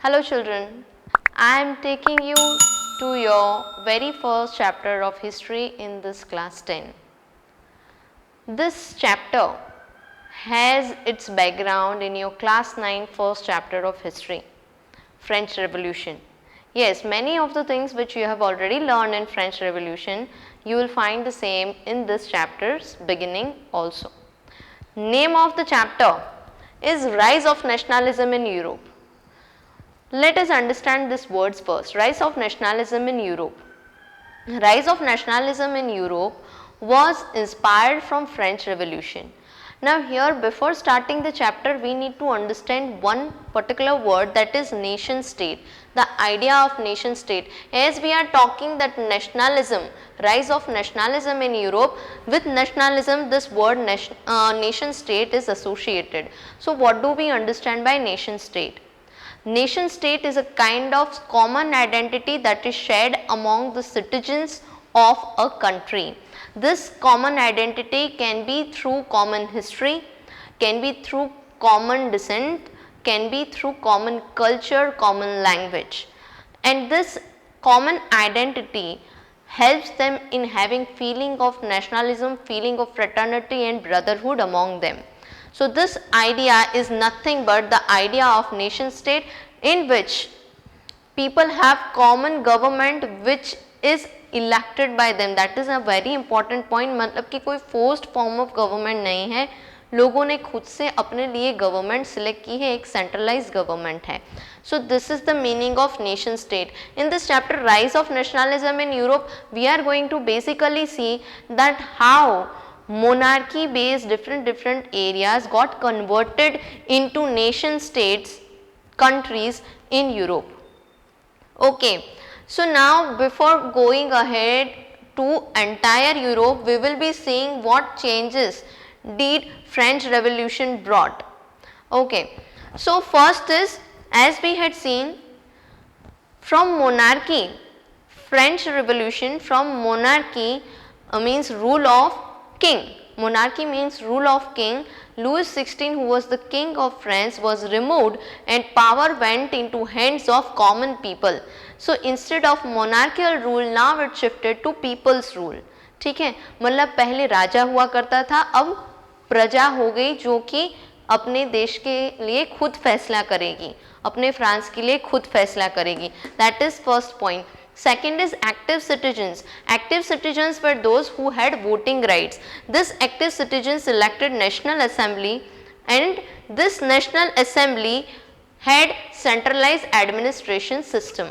Hello children, I am taking you to your very first chapter of history in this class 10. This chapter has its background in your class 9 first chapter of history, French Revolution. Yes, many of the things which you have already learned in French Revolution, you will find the same in this chapter's beginning also. Name of the chapter is Rise of Nationalism in Europe. Let us understand these words first. Rise of Nationalism in Europe. Rise of Nationalism in Europe was inspired from French Revolution. Now here, before starting the chapter, we need to understand one particular word, that is nation state, the idea of nation state. As we are talking that nationalism, rise of nationalism in Europe, with nationalism this word nation state is associated. So what do we understand by nation state? Nation state is a kind of common identity that is shared among the citizens of a country. This common identity can be through common history, can be through common descent, can be through common culture, common language. And this common identity helps them in having feeling of nationalism, feeling of fraternity and brotherhood among them. So this idea is nothing but the idea of nation state, in which people have common government which is elected by them. That is a very important point. मतलब कि कोई forced form of government नहीं है, लोगों ने खुद से अपने लिए government select की है, एक centralized government है. So this is the meaning of nation state. In this chapter Rise of Nationalism in Europe, we are going to basically see that how monarchy based different areas got converted into nation states, countries in Europe. Okay, so now before going ahead to entire Europe, we will be seeing what changes did French Revolution brought. Okay, so first is, as we had seen, from monarchy, French Revolution, from monarchy means rule of king. Monarchy means rule of king. Louis XVI, who was the king of France, was removed and power went into hands of common people. So instead of monarchical rule, now it shifted to people's rule. ठीक है, मतलब पहले राजा हुआ करता था, अब प्रजा हो गई जो कि अपने देश के लिए खुद फैसला करेगी, अपने फ्रांस के लिए खुद फैसला करेगी. That is first point. Second is active citizens. Active citizens were those who had voting rights. This active citizens elected National Assembly, and this National Assembly had centralized administration system.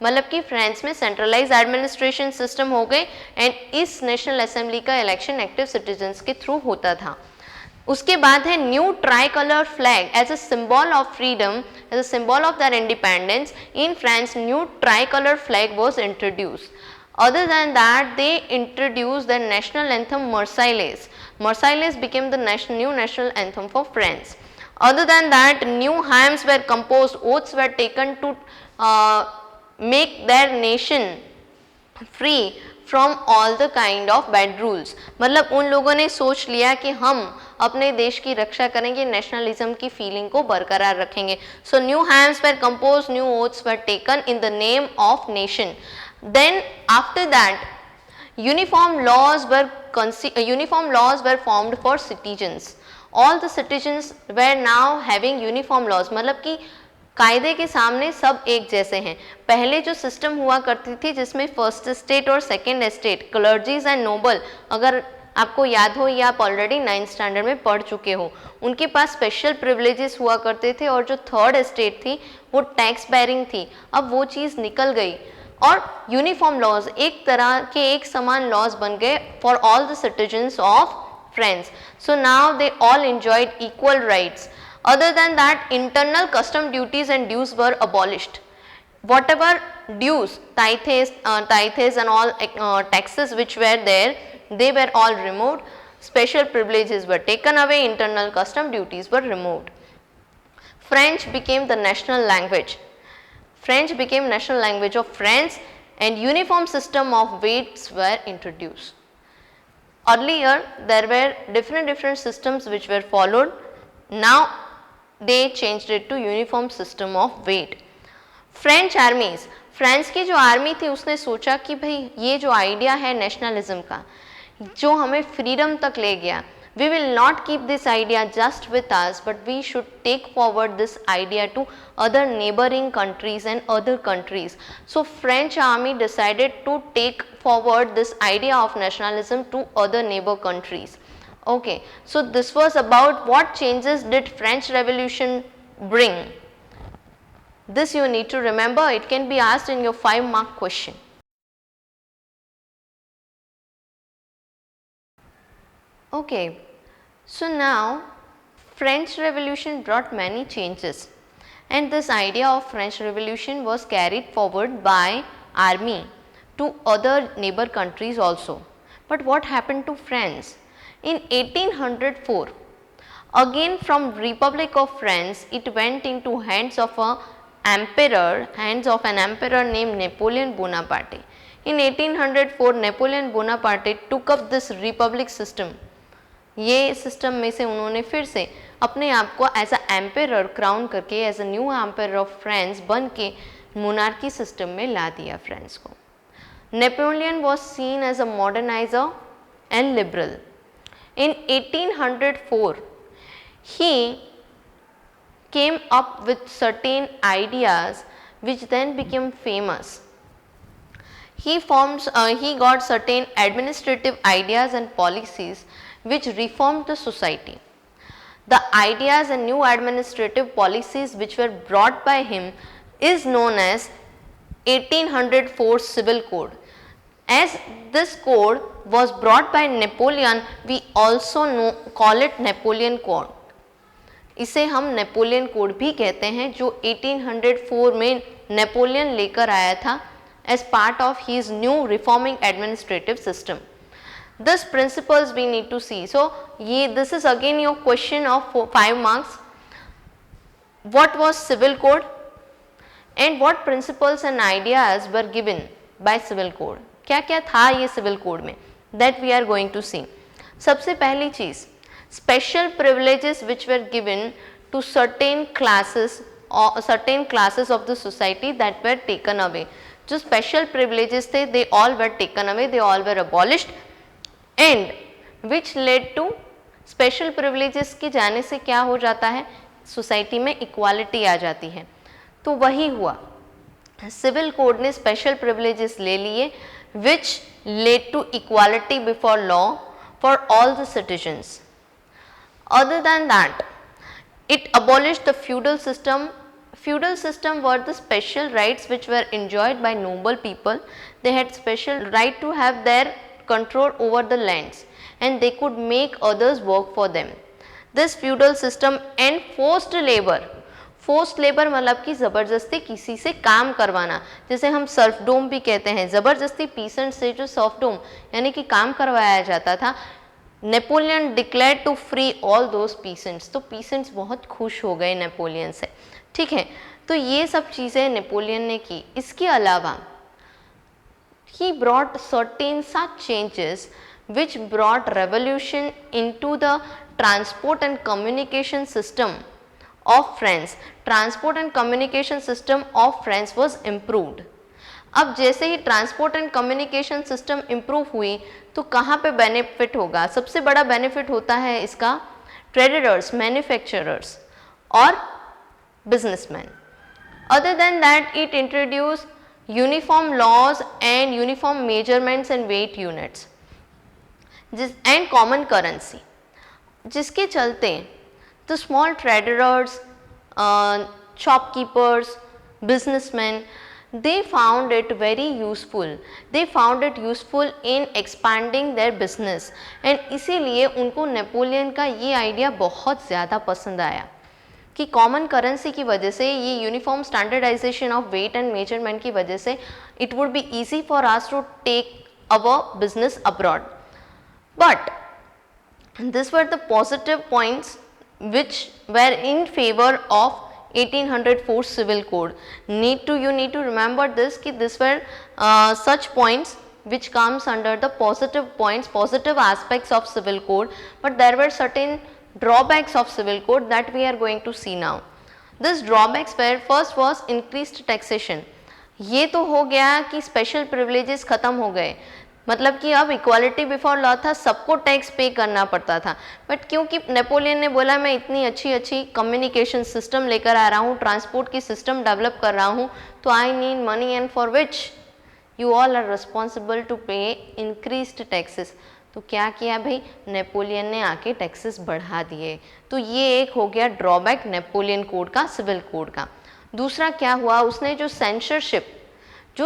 मतलब कि France में centralise administration system हो गए and इस national assembly का election active citizens के through होता था. उसके बाद है new tricolour flag as a symbol of freedom, as a symbol of their independence. In France new tricolour flag was introduce. Other than that, they introduced the national anthem Marseillaise. Marseillaise became the new national anthem for France. Other than that, new hymns were composed, oaths were taken to make their nation free from all the kind of bad rules. मतलब उन लोगों ने सोच लिया कि हम अपने देश की रक्षा करेंगे, नेशनलिज्म की फीलिंग को बरकरार रखेंगे. So new hymns were compose, new oaths were taken in the name of nation. Then after that uniform laws were formed for citizens. All the citizens were now having uniform laws. मतलब कि कायदे के सामने सब एक जैसे हैं. पहले जो सिस्टम हुआ करती थी जिसमें फर्स्ट स्टेट और सेकंड स्टेट, क्लर्जीज एंड नोबल, अगर आपको याद हो या आप ऑलरेडी 9th स्टैंडर्ड में पढ़ चुके हो, उनके पास स्पेशल प्रिविलेजेस हुआ करते थे. और जो थर्ड स्टेट थी वो टैक्स बेरिंग थी. अब वो चीज़ निकल गई और यूनिफॉर्म लॉज, एक तरह के एक समान लॉज बन गए for all the citizens of France. So now they all enjoyed equal rights. Other than that, internal custom duties and dues were abolished. Whatever dues, tithes and all taxes which were there, they were all removed. Special privileges were taken away, internal custom duties were removed. French became the national language. French became national language of France and uniform system of weights were introduced. Earlier, there were different systems which were followed. Now, they changed it to uniform system of weight. French आर्मीज, France की जो army थी उसने सोचा कि भाई ये जो idea है नेशनलिज्म का जो हमें फ्रीडम तक ले गया, we will not keep this idea just with us but we should take forward this idea to other neighboring countries and other countries. So French army decided to take forward this idea of nationalism to other neighbor countries. Okay, so this was about what changes did French Revolution bring. This you need to remember, it can be asked in your 5-mark question. Okay, so now French Revolution brought many changes and this idea of French Revolution was carried forward by army to other neighbor countries also. But what happened to France? In 1804, again from Republic of France, it went into hands of an emperor named Napoleon Bonaparte. In 1804, Napoleon Bonaparte took up this republic system. ये system में से उन्होंने फिर से अपने आप को as a emperor crown करके as a new emperor of France बन के मोनार्की सिस्टम में ला दिया फ्रांस को. Napoleon was seen as a moderniser and liberal. In 1804 he came up with certain ideas which then became famous. He got certain administrative ideas and policies which reformed the society. The ideas and new administrative policies which were brought by him is known as 1804 Civil Code. As this code was brought by Napoleon, we also call it Napoleon Code. इसे हम Napoleon code भी कहते हैं जो 1804 में Napoleon लेकर आया था as part of his new reforming administrative system. This principles we need to see. So this is again your question of 5 marks. What was civil code and what principles and ideas were given by civil code? क्या क्या था ये civil code में? That we are going to see. सबसे पहली चीज, special privileges which were given to certain classes of the society that were taken away. जो special privileges थे, they all were taken away, they all were abolished. And which led to special privileges के जाने से क्या हो जाता है, society में इक्वालिटी आ जाती है. तो वही हुआ, सिविल कोड ने स्पेशल प्रिविलेजेस ले लिए which led to equality before law for all the citizens. Other than that, it abolished the feudal system. Feudal system were the special rights which were enjoyed by noble people. They had special right to have their control over the lands and they could make others work for them. This feudal system and forced labor. Forced labour मतलब कि ज़बरदस्ती किसी से काम करवाना, जैसे हम सर्फडोम भी कहते हैं, ज़बरदस्ती पीसेंट से जो सर्फडोम यानी कि काम करवाया जाता था. Napoleon declare to free all those peasants. तो पीसेंट्स बहुत खुश हो गए नेपोलियन से. ठीक है, तो ये सब चीज़ें नेपोलियन ने की. इसके अलावा he brought certain such changes which brought revolution into the transport and communication system of France. Transport and communication system of France was improved. अब जैसे ही transport and communication system improve हुई तो कहाँ पे बेनिफिट होगा? सबसे बड़ा बेनिफिट होता है इसका ट्रेडर्स, मैन्युफैक्चरर्स और businessmen. Other than that it introduce uniform laws and uniform measurements and weight units and common currency, जिसके चलते the small traders, shopkeepers, businessmen, they found it very useful. They found it useful in expanding their business and इसीलिए उनको Napoleon का ये idea बहुत ज़्यादा पसंद आया कि कॉमन करेंसी की वजह से, ये uniform standardisation of weight and measurement की वजह से it would be easy for us to take our business abroad. But this were the positive points which were in favor of 1804 civil code. You need to remember this कि these were such points which comes under the positive points, positive aspects of civil code, but there were certain drawbacks of civil code that we are going to see now. This drawbacks were first was increased taxation. ये तो हो गया कि special privileges खत्म हो गए, मतलब कि अब इक्वालिटी बिफोर लॉ था, सबको टैक्स पे करना पड़ता था। बट क्योंकि नेपोलियन ने बोला मैं इतनी अच्छी अच्छी कम्युनिकेशन सिस्टम लेकर आ रहा हूँ, ट्रांसपोर्ट की सिस्टम डेवलप कर रहा हूँ, तो I need money and for which you all are responsible to pay increased taxes. तो क्या किया भाई, नेपोलियन ने आके टैक्सेस बढ़ा दिए। तो ये एक हो गया ड्रॉबैक नेपोलियन कोड का, सिविल कोड का। दूसरा क्या हुआ, उसने जो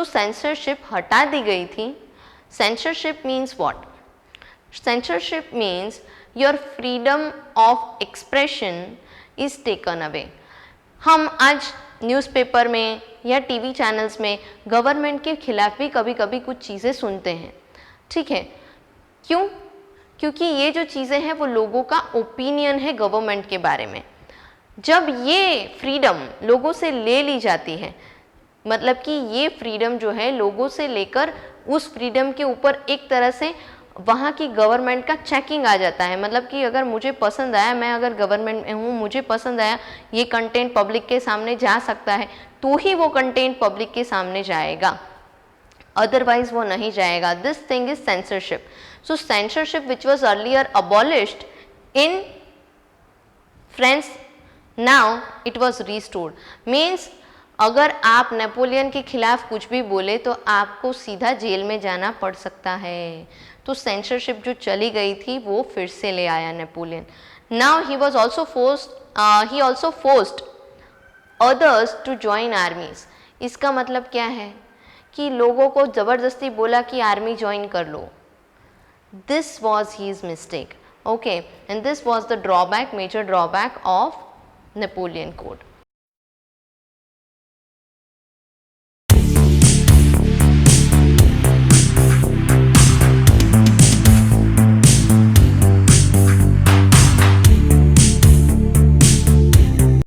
सेंसरशिप हटा दी गई थी। Censorship means what? Censorship means your freedom of expression is taken away. हम आज न्यूज़पेपर में या टीवी चैनल्स में गवर्नमेंट के खिलाफ भी कभी कभी कुछ चीज़ें सुनते हैं, ठीक है। क्यों? क्योंकि ये जो चीज़ें हैं वो लोगों का ओपिनियन है गवर्नमेंट के बारे में। जब ये फ्रीडम लोगों से ले ली जाती है, मतलब कि ये फ्रीडम जो है लोगों से लेकर उस फ्रीडम के ऊपर एक तरह से वहाँ की गवर्नमेंट का चेकिंग आ जाता है। मतलब कि अगर मुझे पसंद आया, मैं अगर गवर्नमेंट में हूँ, मुझे पसंद आया ये कंटेंट पब्लिक के सामने जा सकता है, तो ही वो कंटेंट पब्लिक के सामने जाएगा, अदरवाइज वो नहीं जाएगा। This thing is censorship. So censorship which was earlier abolished in France, now it was restored. Means अगर आप नेपोलियन के खिलाफ कुछ भी बोले तो आपको सीधा जेल में जाना पड़ सकता है। तो सेंसरशिप जो चली गई थी वो फिर से ले आया Napoleon. Now he was also forced others to join armies. इसका मतलब क्या है कि लोगों को ज़बरदस्ती बोला कि आर्मी ज्वाइन कर लो। This was his mistake, okay, and this was the drawback, major drawback of Napoleon code.